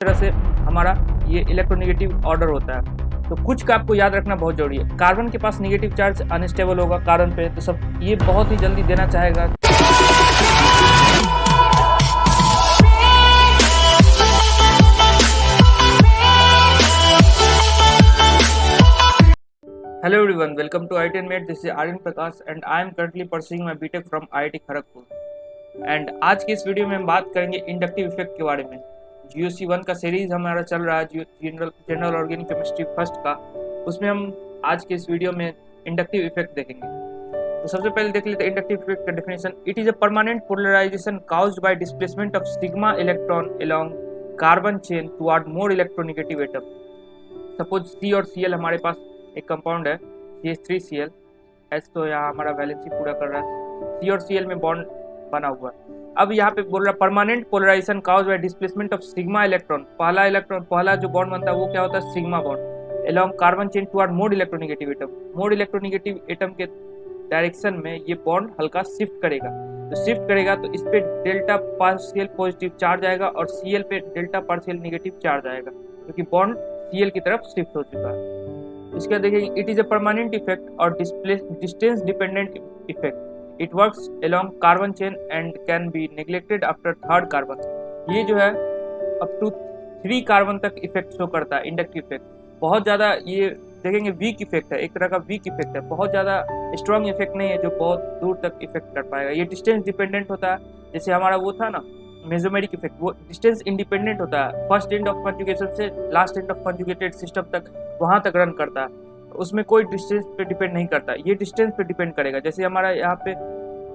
तरह से हमारा ये इलेक्ट्रोनेगेटिव ऑर्डर होता है। तो कुछ का आपको याद रखना बहुत जरूरी है। कार्बन के पास नेगेटिव चार्ज अनस्टेबल होगा कार्बन पे, तो सब ये बहुत ही जल्दी देना चाहेगा। Hello everyone, welcome to IIT Mate. This is Aryan Prakash and I am currently pursuing my BTech from IIT Kharagpur. And आज की इस वीडियो में हम बात करेंगे इंडक्टिव इफेक्ट के बारे में। GOC 1 का सीरीज हमारा चल रहा है जनरल ऑर्गेनिक केमिस्ट्री फर्स्ट का, उसमें हम आज के इस वीडियो में इंडक्टिव इफेक्ट देखेंगे। तो सबसे पहले देख लेते हैं इंडक्टिव इफेक्ट का definition. It is a permanent polarisation caused by displacement of sigma electron along carbon chain toward more electronegative atom. Suppose C और Cl हमारे पास एक कंपाउंड है CH3Cl, H तो यहाँ हमारा वैलेंसी पूरा कर रहा है, C और Cl में बॉन्ड बना हुआ है। अब यहाँ पे बोल रहा है permanent polarisation caused by displacement of sigma electron. पहला जो बॉन्ड बनता है वो क्या होता है, sigma bond along carbon chain toward more electronegative atom. More electronegative atom के डायरेक्शन में ये बॉन्ड हल्का शिफ्ट करेगा। तो शिफ्ट करेगा तो इस पे डेल्टा पार्शियल पॉजिटिव चार्ज आएगा और Cl पे डेल्टा पार्शियल नेगेटिव चार्ज आएगा, क्योंकि बॉन्ड Cl की तरफ शिफ्ट हो चुका है। इसके बाद देखिए, it is a permanent effect और distance dependent effect. It works along carbon chain and can be neglected after third carbon. ये जो है अप टू 3 कार्बन तक इफेक्ट शो करता है इंडक्टिव इफेक्ट। बहुत ज़्यादा ये देखेंगे वीक इफेक्ट है, एक तरह का वीक इफेक्ट है, बहुत ज़्यादा स्ट्रॉन्ग इफेक्ट नहीं है जो बहुत दूर तक इफेक्ट कर पाएगा। ये डिस्टेंस डिपेंडेंट होता है, जैसे हमारा वो था ना मेसोमेरिक इफेक्ट, वो डिस्टेंस इंडिपेंडेंट होता है। फर्स्ट एंड ऑफ कंजुगेशन से last end of conjugated system तक वहाँ तक रन करता है, उसमें कोई डिस्टेंस पे डिपेंड नहीं करता। ये डिस्टेंस पे डिपेंड करेगा। जैसे हमारा यहाँ पे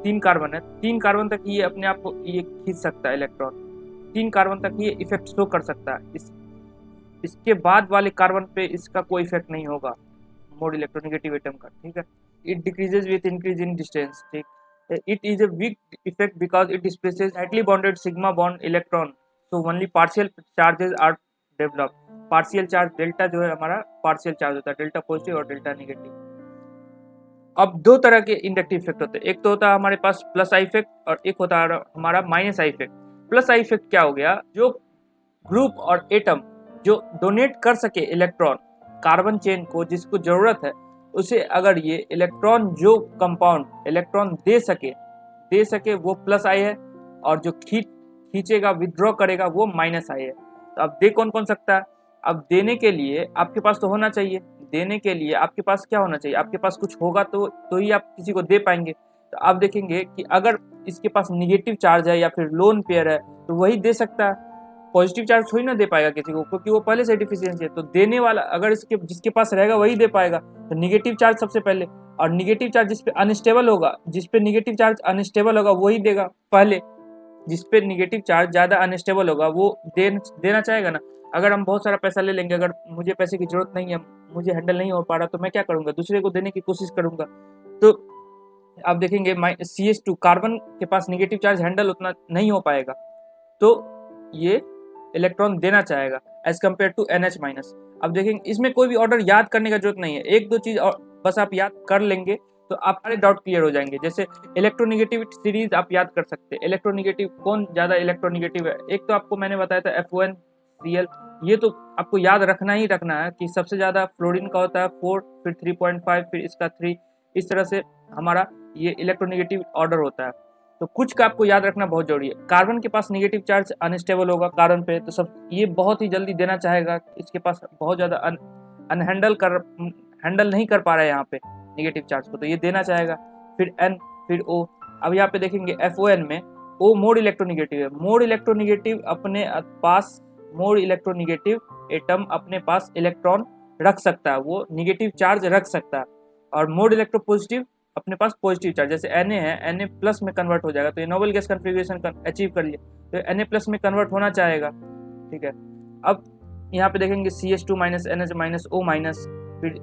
3 कार्बन है, 3 कार्बन तक ये अपने आप को ये खींच सकता है इलेक्ट्रॉन, 3 कार्बन तक ये इफेक्ट शो कर सकता है। इसके बाद वाले कार्बन पे इसका कोई इफेक्ट नहीं होगा मोर इलेक्ट्रोनेगेटिव एटम का, ठीक है। It decreases with increase in distance, ठीक। It is a weak effect because it displaces tightly bonded sigma bond electron, so only partial charges are developed. Partial charge delta जो है हमारा partial charge होता है, delta positive और delta negative. अब 2 तरह के इंडक्टिव इफेक्ट होते हैं, एक तो होता है हमारे पास प्लस आई इफेक्ट और एक होता है हमारा minus I effect. Plus I effect क्या हो गया, जो ग्रुप और एटम जो डोनेट कर सके इलेक्ट्रॉन कार्बन चेन को, जिसको जरूरत है, उसे अगर ये इलेक्ट्रॉन जो कंपाउंड इलेक्ट्रॉन दे सके वो प्लस आई है, और जो खींचेगा विथड्रॉ करेगा वो माइनस आई है। तो अब दे कौन कौन सकता है, अब देने के लिए आपके पास तो होना चाहिए, देने के लिए आपके पास क्या होना चाहिए, आपके पास कुछ होगा तो ही आप किसी को दे पाएंगे। तो आप देखेंगे कि अगर इसके पास निगेटिव चार्ज है या फिर लोन पेयर है तो वही दे सकता है, पॉजिटिव चार्ज थोड़ी ना दे पाएगा किसी को, क्योंकि वो पहले से डिफिशियंसी है। तो देने वाला अगर जिसके पास रहेगा वही दे पाएगा। तो निगेटिव चार्ज सबसे पहले, और निगेटिव चार्ज जिसपे अनस्टेबल होगा, जिसपे निगेटिव चार्ज अनस्टेबल होगा वही देगा पहले। जिसपे निगेटिव चार्ज ज़्यादा अनस्टेबल होगा वो देना चाहेगा ना। अगर हम बहुत सारा पैसा ले लेंगे, अगर मुझे पैसे की जरूरत नहीं है, मुझे हैंडल नहीं हो पा रहा, तो मैं क्या करूँगा, दूसरे को देने की कोशिश करूँगा। तो आप देखेंगे CH2 कार्बन के पास निगेटिव चार्ज हैंडल उतना नहीं हो पाएगा, तो ये इलेक्ट्रॉन देना चाहेगा as compare to NH minus. अब देखेंगे इसमें कोई भी ऑर्डर याद करने का जरूरत नहीं है, 1-2 चीज और बस आप याद कर लेंगे तो आप सारे डाउट क्लियर हो जाएंगे। जैसे इलेक्ट्रोनेगेटिविटी सीरीज आप याद कर सकते हैं, इलेक्ट्रोनेगेटिव कौन ज्यादा इलेक्ट्रोनेगेटिव है। एक तो आपको मैंने बताया था FONCl, ये तो आपको याद रखना ही रखना है कि सबसे ज्यादा फ्लोरीन का होता है 4, फिर 3.5, फिर इसका 3। इस तरह से हमारा ये इलेक्ट्रोनेगेटिव ऑर्डर होता है। तो कुछ का आपको याद रखना बहुत जरूरी है। कार्बन के पास नेगेटिव चार्ज अनस्टेबल होगा कार्बन पे, तो सब ये बहुत ही जल्दी देना चाहेगा, इसके पास बहुत ज़्यादा हैंडल नहीं कर पा रहा है यहाँ पे नेगेटिव चार्ज को, तो ये देना चाहेगा। फिर N, फिर O। अब यहाँ पे देखेंगे FON में O मोर इलेक्ट्रोनेगेटिव है, मोर इलेक्ट्रोनेगेटिव एटम अपने पास इलेक्ट्रॉन रख सकता है, वो निगेटिव चार्ज रख सकता है। और मोर इलेक्ट्रोपॉजिटिव अपने पास पॉजिटिव चार्ज, जैसे Na है, Na प्लस में कन्वर्ट हो जाएगा, तो ये नोबल गैस कन्फिग्रेशन अचीव कर लिया, तो Na प्लस में कन्वर्ट होना चाहेगा, ठीक है। अब यहाँ पे देखेंगे CH2 minus NH minus O minus, फिर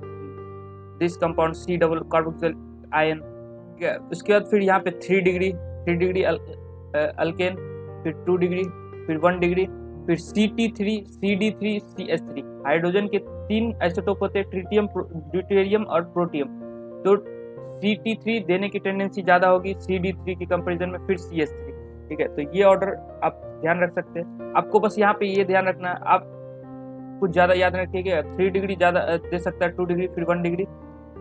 this compound C double carboxyl ion, ठीक है। उसके बाद फिर यहाँ पे 3 डिग्री अल्केन, फिर 2 डिग्री, फिर 1 डिग्री, फिर CT3 CD3 CH3। हाइड्रोजन के 3 आइसोटोप होते हैं, ट्रिटियम, ड्यूटेरियम और प्रोटियम। तो CT3 देने की टेंडेंसी ज़्यादा होगी CD3 की कंपैरिजन में, फिर CH3, ठीक है। तो ये ऑर्डर आप ध्यान रख सकते हैं। आपको बस यहाँ पे ये ध्यान रखना है, आप कुछ ज़्यादा याद रखिएगा, 3 डिग्री ज़्यादा दे सकता है, 2 डिग्री फिर 1 डिग्री,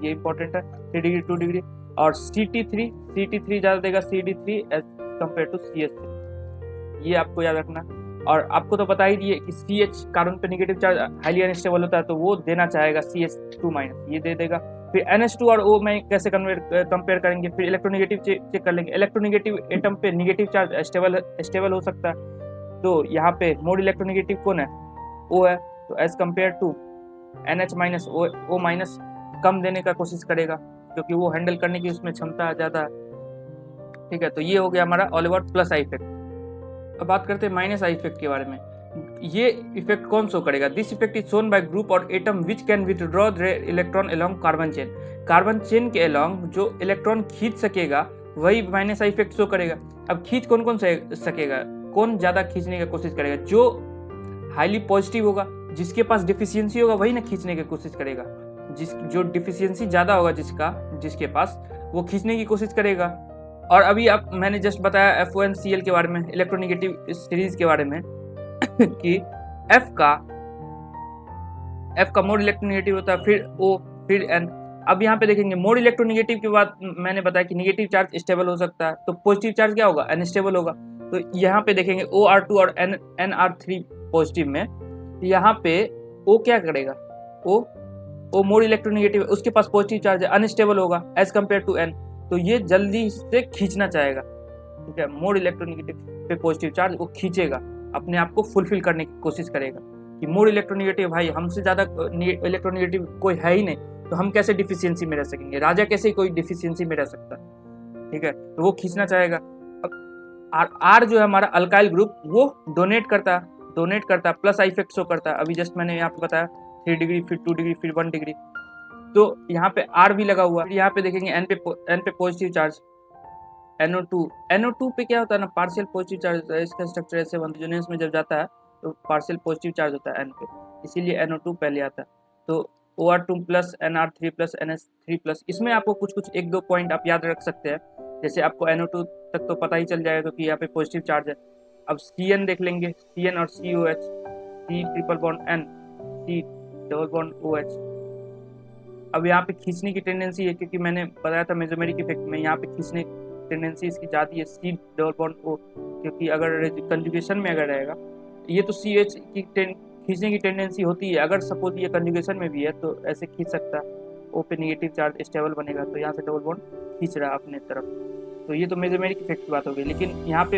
ये इंपॉर्टेंट है, 3 डिग्री 2 डिग्री। और CT3 ज़्यादा देगा CD3 as compare to CH3, ये आपको याद रखना। और आपको तो पता ही दिए कि CH कार्बन पे निगेटिव चार्ज हाईली अनस्टेबल होता है, तो वो देना चाहेगा CH2-, ये दे देगा। फिर NH2 और O में कैसे कंपेयर करेंगे, फिर इलेक्ट्रोनेगेटिव चेक कर लेंगे। इलेक्ट्रोनेगेटिव एटम पे निगेटिव चार्ज स्टेबल हो सकता है, तो यहाँ पे मोड इलेक्ट्रोनेगेटिव कौन है, O है, तो as compare to NH- O- कम देने का कोशिश करेगा, क्योंकि वो हैंडल करने की उसमें क्षमता ज़्यादा है। ठीक है, तो ये हो गया हमारा all about plus I effect. अब बात करते हैं माइनस आई इफेक्ट के बारे में। ये इफेक्ट कौन शो करेगा, this effect is shown by group और atom which can withdraw the electron along carbon chain. Carbon chain के अलोंग जो इलेक्ट्रॉन खींच सकेगा वही माइनस आई इफेक्ट शो करेगा। अब खींच कौन कौन सकेगा, कौन ज़्यादा खींचने की कोशिश करेगा, जो हाईली पॉजिटिव होगा, जिसके पास डिफिशियंसी होगा वही ना खींचने की कोशिश करेगा। जो डिफिशियंसी ज़्यादा होगा जिसके पास, वो खींचने की कोशिश करेगा। और अभी आप मैंने जस्ट बताया FONCl के बारे में, इलेक्ट्रोनेगेटिव सीरीज के बारे में कि F का मोड इलेक्ट्रोनेगेटिव होता है, फिर O, फिर N। अब यहाँ पे देखेंगे मोड इलेक्ट्रोनेगेटिव के बाद मैंने बताया कि निगेटिव चार्ज स्टेबल हो सकता है, तो पॉजिटिव चार्ज क्या होगा, अनस्टेबल होगा। तो यहाँ पे देखेंगे OR2 और NR3 पॉजिटिव में, यहाँ पे O क्या करेगा, O मोड इलेक्ट्रोनेगेटिव, उसके पास पॉजिटिव चार्ज है, अनस्टेबल होगा एज कम्पेयर टू N, तो ये जल्दी से खींचना चाहेगा। ठीक है, मोड इलेक्ट्रोनेगेटिव पे पॉजिटिव चार्ज वो खींचेगा, अपने आप को फुलफिल करने की कोशिश करेगा कि मोड इलेक्ट्रोनेगेटिव, भाई हमसे ज़्यादा इलेक्ट्रोनेगेटिव कोई है ही नहीं, तो हम कैसे डिफिशियंसी में रह सकेंगे, राजा कैसे कोई डिफिशियंसी में रह सकता है। ठीक है, तो वो खींचना चाहेगा। R जो है हमारा अल्काइल ग्रुप, वो डोनेट करता है, प्लस आई इफेक्ट शो करता है। अभी जस्ट मैंने यहाँ पे बताया 3 डिग्री फिर 2 डिग्री फिर 1 डिग्री, तो यहाँ पे R भी लगा हुआ है। यहाँ पे देखेंगे N पे पॉजिटिव चार्ज, NO2 पे क्या होता है ना, पार्शियल पॉजिटिव चार्ज होता है। इसका स्ट्रक्चर ऐसे रेजोनेंस में जब जाता है तो पार्शियल पॉजिटिव चार्ज होता है N पे, इसीलिए NO2 पहले आता है। तो OR2 plus NR3 plus NH3 plus, इसमें आपको कुछ 1-2 पॉइंट आप याद रख सकते हैं। जैसे आपको NO2 तक तो पता ही चल जाएगा क्योंकि यहाँ पे पॉजिटिव चार्ज है। अब CN देख लेंगे, CN और COH, C triple bond N, C double bond OH। अब यहाँ पे खींचने की टेंडेंसी है, क्योंकि मैंने बताया था मेसोमेरिक इफेक्ट में यहाँ पे खींचने की टेंडेंसी इसकी ज़्यादा है, C डबल बॉन्ड O, क्योंकि अगर कंजुगेशन में अगर रहेगा, ये तो CH की खींचने की टेंडेंसी होती है, अगर सपोज ये कंजुगेशन में भी है तो ऐसे खींच सकता है, O पे निगेटिव चार्ज स्टेबल बनेगा, तो यहाँ से डबल बॉन्ड खींच रहा है अपने तरफ, तो ये तो मेसोमेरिक इफेक्ट की बात हो गई। लेकिन यहाँ पे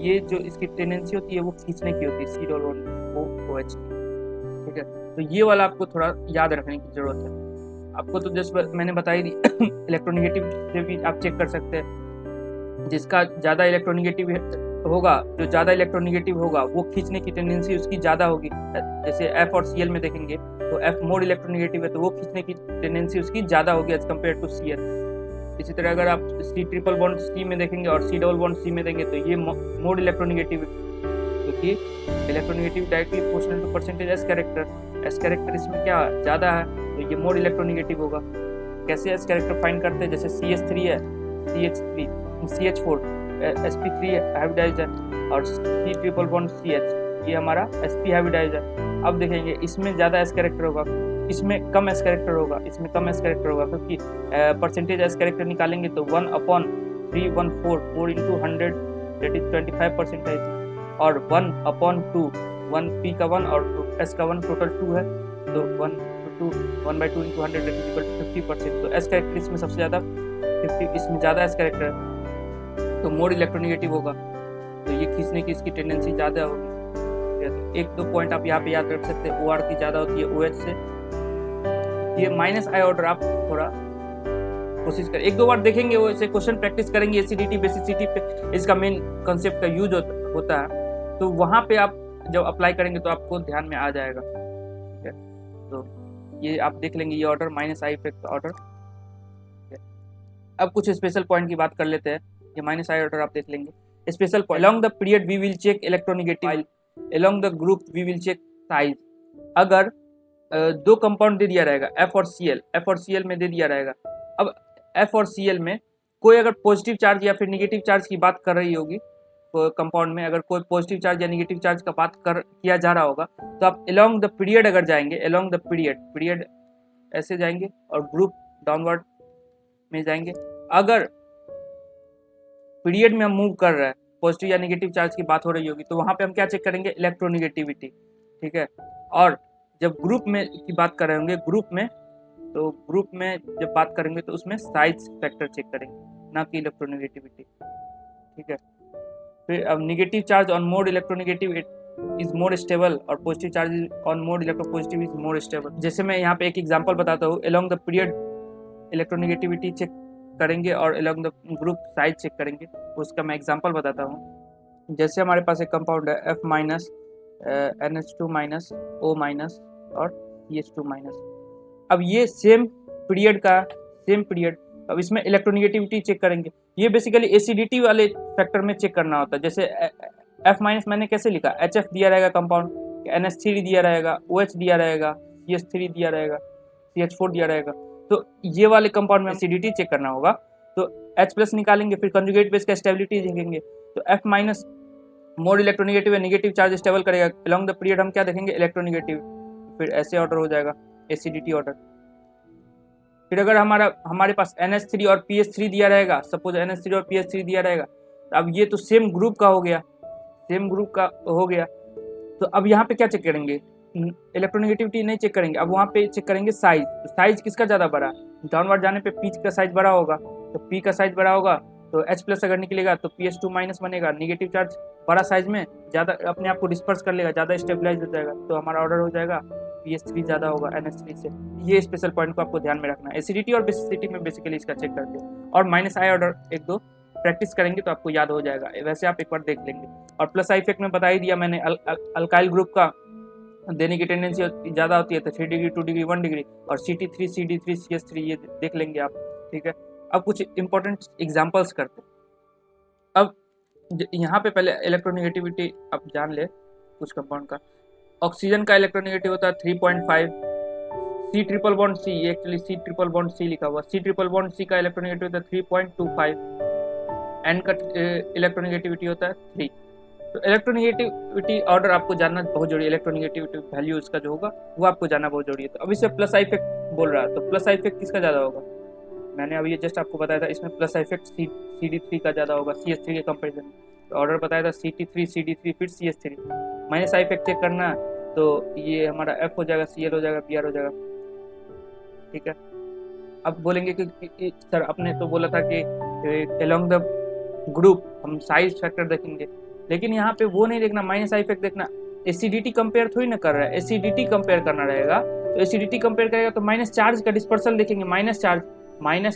ये जो इसकी टेंडेंसी होती है वो खींचने की होती है, C डबल बॉन्ड OH की। ठीक है, तो ये वाला आपको थोड़ा याद रखने की जरूरत है। आपको तो जस्ट मैंने बताई दी इलेक्ट्रोनेगेटिव से भी आप चेक कर सकते हैं, जिसका ज़्यादा इलेक्ट्रोनेगेटिव होगा, जो ज़्यादा इलेक्ट्रोनेगेटिव होगा वो खींचने की टेंडेंसी उसकी ज़्यादा होगी। जैसे F और Cl में देखेंगे तो F मोड इलेक्ट्रोनेगेटिव है, तो वो खींचने की टेंडेंसी उसकी ज़्यादा होगी एज कम्पेयर टू Cl। इसी तरह अगर आप C ट्रिपल बॉन्ड C में देखेंगे और C डबल बॉन्ड C में देंगे तो ये मोड इलेक्ट्रोनेगेटिव, क्योंकि electronegative directly proportional to percentage S character इसमें क्या ज़्यादा है, तो ये मोड इलेक्ट्रोनेगेटिव होगा। कैसे एस कैरेक्टर फाइंड करते हैं, जैसे CH3 है, CH4 sp3 हाइब्रिडाइज्ड है, और C ट्रिपल बॉन्ड CH ये हमारा sp हाइब्रिडाइज्ड है। अब देखेंगे इसमें ज़्यादा एस कैरेक्टर होगा, इसमें कम एस कैरेक्टर होगा, इसमें कम एस कैरेक्टर होगा, क्योंकि परसेंटेज एस कैरेक्टर निकालेंगे तो 1/314 4 into 100 दैट इज 25% है, और 1/2 1 p का 1 और s का 1 टोटल 2 है, तो 1/2 into 100 that is equal to 50%। तो एस कैरेक्टर इसमें सबसे ज़्यादा 50, इसमें ज़्यादा एस कैरेक्टर है, तो मोड इलेक्ट्रोनेगेटिव होगा, तो ये खींचने की इसकी टेंडेंसी ज़्यादा होगी। तो 1-2 पॉइंट आप यहाँ पे याद रख सकते हैं, OR की ज़्यादा होती है OH से। ये माइनस आई ऑर्डर आप थोड़ा कोशिश करें, 1-2 बार देखेंगे, वो ऐसे क्वेश्चन प्रैक्टिस करेंगे एसिडिटी बेसिसिटी पे, इसका मेन कंसेप्ट का यूज होता है, तो वहाँ पे आप जब अप्लाई करेंगे तो आपको ध्यान में आ जाएगा। ठीक है, तो ये आप देख लेंगे, ये order minus I effect order. अब कुछ स्पेशल पॉइंट की बात कर लेते हैं, ये माइनस आई ऑर्डर आप देख लेंगे। Special point, along the period we will check electronegative, along the group we will check size. अगर 2 कंपाउंड दे दिया रहेगा F और Cl में दे दिया रहेगा, अब F और Cl में कोई अगर पॉजिटिव चार्ज या फिर निगेटिव चार्ज की बात कर रही होगी, कंपाउंड में अगर कोई पॉजिटिव चार्ज या नेगेटिव चार्ज का बात किया जा रहा होगा तो आप अलोंग द पीरियड अगर जाएंगे, अलोंग द पीरियड ऐसे जाएंगे और ग्रुप डाउनवर्ड में जाएंगे। अगर पीरियड में हम मूव कर रहे हैं, पॉजिटिव या नेगेटिव चार्ज की बात हो रही होगी, तो वहां पे हम क्या चेक करेंगे, इलेक्ट्रोनेगेटिविटी, ठीक है। और जब ग्रुप में की बात कर रहे होंगे, ग्रुप में जब बात करेंगे तो उसमें साइज फैक्टर चेक करेंगे, ना कि इलेक्ट्रोनेगेटिविटी, ठीक है। फिर अब negative charge on more electronegative is more stable और positive charge on more electropositive is more stable. जैसे मैं यहाँ पे एक एग्जांपल बताता हूँ, along the period electronegativity check करेंगे और along the group size check करेंगे, उसका मैं एग्जांपल बताता हूँ। जैसे हमारे पास एक कंपाउंड है F minus NH2 minus O minus और CH2 माइनस। अब ये सेम पीरियड, अब इसमें इलेक्ट्रोनेगेटिविटी चेक करेंगे। ये बेसिकली एसिडिटी वाले फैक्टर में चेक करना होता है। जैसे F माइनस मैंने कैसे लिखा, HF दिया रहेगा कंपाउंड, NH3 दिया रहेगा, OH दिया रहेगा, CH3 दिया रहेगा, CH4 दिया रहेगा। तो ये वाले कंपाउंड में एसिडिटी चेक करना होगा, तो H प्लस निकालेंगे, फिर कंजुगेट बेस का स्टेबिलिटी देखेंगे। तो F माइनस मोर इलेक्ट्रोनेगेटिव है, नेगेटिव चार्ज स्टेबल करेगा। अलोंग द पीरियड हम क्या देखेंगे, इलेक्ट्रोनेगेटिव, फिर ऐसे ऑर्डर हो जाएगा, एसिडिटी ऑर्डर। फिर अगर हमारे पास NH3 और PH3 दिया रहेगा, सपोज NH3 और PH3 दिया रहेगा, अब ये तो सेम ग्रुप का हो गया, तो अब यहाँ पे क्या चेक करेंगे, इलेक्ट्रोनेगेटिविटी नहीं चेक करेंगे, अब वहाँ पे चेक करेंगे साइज। तो साइज किसका ज़्यादा बड़ा, डाउनवर्ड जाने पे P का साइज बड़ा होगा, तो P का साइज बड़ा होगा तो H प्लस अगर निकलेगा तो PH2 माइनस बनेगा। नेगेटिव चार्ज बड़ा साइज में ज़्यादा अपने आप को डिस्पर्स कर लेगा, ज़्यादा स्टेबलाइज हो जाएगा, तो हमारा ऑर्डर हो जाएगा PH3 ज़्यादा होगा NH3 से। ये स्पेशल पॉइंट को आपको ध्यान में रखना है। एसिडिटी और बेसिसिटी में बेसिकली इसका चेक करते हैं। और माइनस आई ऑर्डर एक दो प्रैक्टिस करेंगे तो आपको याद हो जाएगा, वैसे आप एक बार देख लेंगे। और प्लस आई इफेक्ट में बता ही दिया मैंने, अल्काइल ग्रुप का देने की टेंडेंसी ज़्यादा होती है, तो 3 डिग्री 2 डिग्री 1 डिग्री, और CT3 CD3 CS3 ये देख लेंगे आप, ठीक है। अब कुछ इंपॉर्टेंट एग्जांपल्स करते हैं। अब यहाँ पे पहले इलेक्ट्रोनेगेटिविटी आप जान ले कुछ कंपाउंड का। ऑक्सीजन का इलेक्ट्रोनेगेटिव होता है 3.5, C ट्रिपल बॉन्ड C, ये actually C triple bond C लिखा हुआ, C ट्रिपल बॉन्ड C का इलेक्ट्रोनेगेटिव होता है 3.25, N का इलेक्ट्रोनेगेटिविटी होता है 3। तो इलेक्ट्रोनेगेटिविटी ऑर्डर आपको जानना बहुत जरूरी है, इलेक्ट्रोनेगेटिविटी वैल्यू इसका जो होगा वो आपको जानना बहुत जरूरी है। तो अब इसे प्लस आई इफेक्ट बोल रहा है, तो प्लस आई इफेक्ट किसका ज़्यादा होगा, मैंने अभी ये जस्ट आपको बताया था, इसमें प्लस आई इफेक्ट CD3 का ज़्यादा होगा CH3 के कंपेरिजन में। तो ऑर्डर बताया था CT3 CD3 फिर CH3। Minus I effect check करना तो ये हमारा F हो जाएगा, Cl हो जाएगा, Br हो जाएगा, ठीक है। अब बोलेंगे कि सर आपने तो बोला था कि अलोंग द ग्रुप हम साइज फैक्टर देखेंगे, लेकिन यहाँ पे वो नहीं देखना, माइनस आई इफेक्ट देखना। एसिडिटी कंपेयर थोड़ी ना कर रहा है, एसिडिटी कंपेयर करना रहेगा, तो एसिडिटी कंपेयर करेगा तो माइनस चार्ज का डिस्पर्सल देखेंगे, माइनस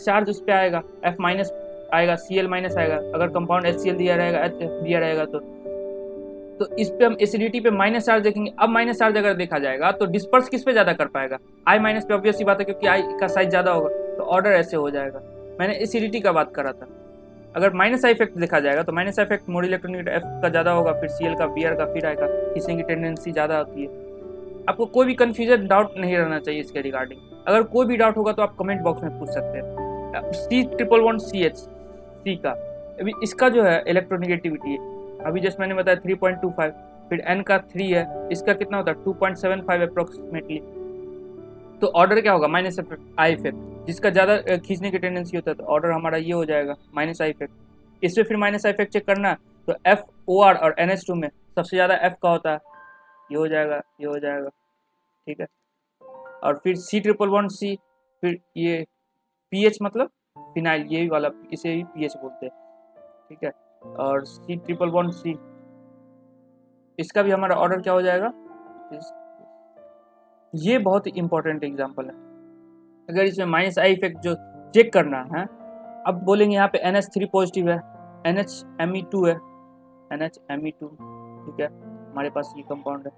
चार्ज उस पर आएगा, F माइनस आएगा, Cl माइनस आएगा। अगर कंपाउंड HCl दिया रहेगा, HF दिया रहेगा तो इस पे हम एसिडिटी पे माइनस चार्ज देखेंगे। अब माइनस चार्ज अगर देखा जाएगा तो डिस्पर्स किस पे ज़्यादा कर पाएगा, I माइनस पे, ऑब्वियस सी बात है क्योंकि I का साइज ज़्यादा होगा, तो ऑर्डर ऐसे हो जाएगा। मैंने एसिडिटी का बात करा था। अगर माइनस आई इफेक्ट देखा जाएगा तो minus I effect mode electronegative F का ज़्यादा होगा, फिर Cl का, Br का, फिर I का, खींचने की टेंडेंसी ज़्यादा होती है। आपको कोई भी कन्फ्यूजन डाउट नहीं रहना चाहिए इसके रिगार्डिंग। अगर कोई भी डाउट होगा तो आप कमेंट बॉक्स में पूछ सकते हैं। C triple bond CH C का, अभी इसका जो है इलेक्ट्रोनेगेटिविटी है, अभी जस्ट मैंने बताया 3.25, फिर N का 3 है, इसका कितना होता है 2.75 अप्रोक्सीमेटली। तो ऑर्डर क्या होगा, माइनस आई इफेक्ट, जिसका ज़्यादा खींचने की टेंडेंसी होता है, तो ऑर्डर हमारा ये हो जाएगा माइनस आई इफेक्ट। इसमें फिर माइनस आई इफेक्ट चेक करना तो FOR और NH2 में सबसे ज़्यादा F का होता है, ये हो जाएगा, ठीक है। और फिर C ट्रिपल बॉन्ड C, फिर ये PH मतलब फिनाइल, ये वाला इसे भी PH बोलते हैं, ठीक है। और C ट्रिपल बॉन्ड C, इसका भी हमारा ऑर्डर क्या हो जाएगा, ये बहुत ही इंपॉर्टेंट एग्जांपल है। अगर इसमें माइनस आई इफेक्ट जो चेक करना है, अब बोलेंगे यहाँ पे NH3 पॉजिटिव है, NHMe2 है, NHMe2, ठीक है, हमारे पास ये कंपाउंड है।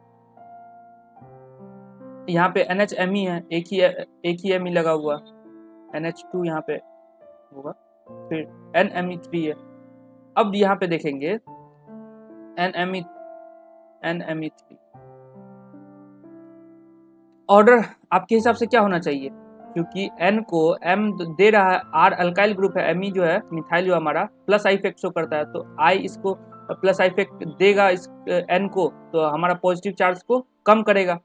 यहाँ पे NHMe है, एक ही Me लगा हुआ, NH2 यहाँ पे होगा, फिर NMe3 है। अब यहाँ पे देखेंगे NMe3 ऑर्डर आपके हिसाब से क्या होना चाहिए, क्योंकि N को M दे रहा है, R अल्काइल ग्रुप है, Me जो है मिथाइल जो हमारा प्लस आई इफेक्ट शो करता है, तो I इसको प्लस आई इफेक्ट देगा इस एन को, तो हमारा पॉजिटिव चार्ज को कम करेगा,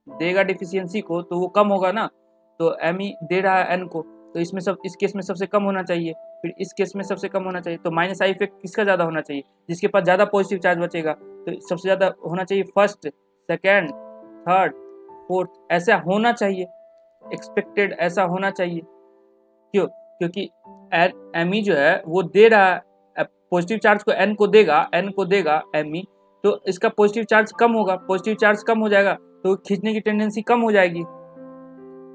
देगा डिफिशियंसी को, तो वो कम होगा ना। तो एम दे रहा है एन को, तो इसमें सब इस केस में सबसे कम होना चाहिए, फिर इस केस में सबसे कम होना चाहिए। तो माइनस आई इफेक्ट किसका ज़्यादा होना चाहिए? जिसके पास ज़्यादा पॉजिटिव चार्ज बचेगा, तो सबसे ज़्यादा होना चाहिए फर्स्ट, सेकेंड, थर्ड, फोर्थ, ऐसा होना चाहिए, एक्सपेक्टेड ऐसा होना चाहिए। क्यों? क्योंकि एम जो है वो दे रहा है पॉजिटिव चार्ज को, एन को देगा एम, तो इसका पॉजिटिव चार्ज कम होगा, पॉजिटिव चार्ज कम हो जाएगा तो खींचने की टेंडेंसी कम हो जाएगी।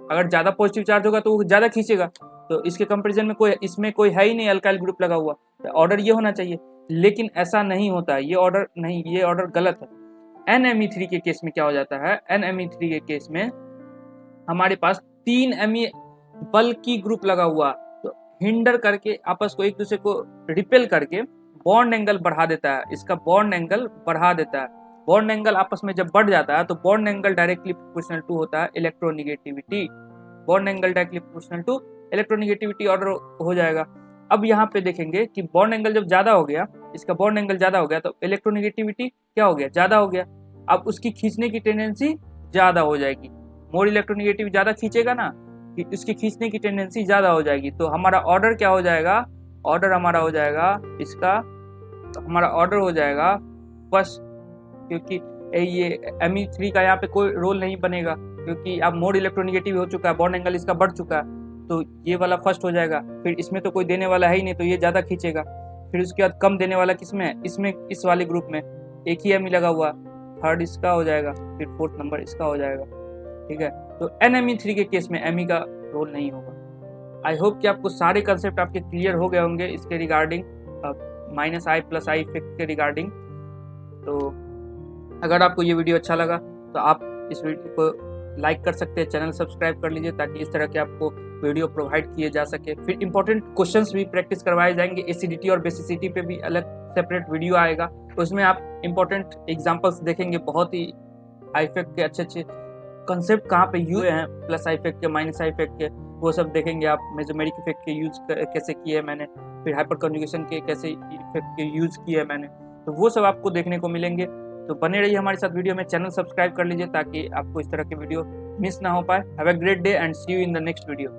अगर ज़्यादा पॉजिटिव चार्ज होगा तो वो ज़्यादा खींचेगा। तो इसके कंपैरिजन में इसमें कोई है ही नहीं अल्काइल ग्रुप लगा हुआ, तो ऑर्डर ये होना चाहिए, लेकिन ऐसा नहीं होता है, ये ऑर्डर गलत है। NMe3 के केस में क्या हो जाता है? NMe3 के केस में हमारे पास 3 Me बल्कि ग्रुप लगा हुआ, तो हिंडर करके आपस को एक दूसरे को रिपेल करके बॉन्ड एंगल बढ़ा देता है, इसका बॉन्ड एंगल बढ़ा देता है। बॉन्ड एंगल आपस में जब बढ़ जाता है तो bond angle directly proportional to होता है electronegativity, bond angle directly proportional to electronegativity order हो जाएगा। अब यहाँ पे देखेंगे कि बॉन्ड एंगल जब ज्यादा हो गया, इसका बॉन्ड एंगल ज्यादा हो गया, तो इलेक्ट्रोनिगेटिविटी क्या हो गया? ज्यादा हो गया। अब उसकी खींचने की टेंडेंसी ज्यादा हो जाएगी, मोर इलेक्ट्रोनिगेटिव ज्यादा खींचेगा ना, कि इसकी खींचने की टेंडेंसी ज्यादा हो जाएगी। तो हमारा ऑर्डर क्या हो जाएगा? ऑर्डर हमारा हो जाएगा इसका, हमारा ऑर्डर हो जाएगा फर्स्ट, क्योंकि ये Me3 का यहाँ पे कोई रोल नहीं बनेगा, क्योंकि अब मोड इलेक्ट्रोनिगेटिव हो चुका है, बॉन्ड एंगल इसका बढ़ चुका है, तो ये वाला फर्स्ट हो जाएगा। फिर इसमें तो कोई देने वाला है ही नहीं, तो ये ज़्यादा खींचेगा। फिर उसके बाद कम देने वाला किसमें है? इसमें, इस वाले ग्रुप में एक ही Me लगा हुआ, थर्ड इसका हो जाएगा, फिर फोर्थ नंबर इसका हो जाएगा। ठीक है, तो NMe3 के केस में Me का रोल नहीं होगा। आई होप कि आपको सारे कंसेप्ट आपके क्लियर हो गए होंगे इसके regarding, minus I plus I effect के रिगार्डिंग। तो अगर आपको ये वीडियो अच्छा लगा तो आप इस वीडियो को लाइक कर सकते हैं, चैनल सब्सक्राइब कर लीजिए, ताकि इस तरह के आपको वीडियो प्रोवाइड किए जा सके। फिर इंपॉर्टेंट क्वेश्चंस भी प्रैक्टिस करवाए जाएंगे, एसिडिटी और बेसिसिटी पे भी अलग सेपरेट वीडियो आएगा, तो उसमें आप इंपॉर्टेंट एग्जाम्पल्स देखेंगे, बहुत ही आई इफेक्ट के अच्छे कंसेप्ट कहाँ पे यूज हैं, प्लस आई इफेक्ट के, माइनस आई इफेक्ट के, वो सब देखेंगे आप। मेसोमेरिक इफेक्ट के यूज कैसे किए हैं मैंने, फिर हाइपर कन्जुगेशन के कैसे इफेक्ट के यूज किए हैं मैंने, तो वो सब आपको देखने को मिलेंगे। तो बने रहिए हमारे साथ वीडियो में, चैनल सब्सक्राइब कर लीजिए ताकि आपको इस तरह के वीडियो मिस ना हो पाए। Have a great day and see you in the next video.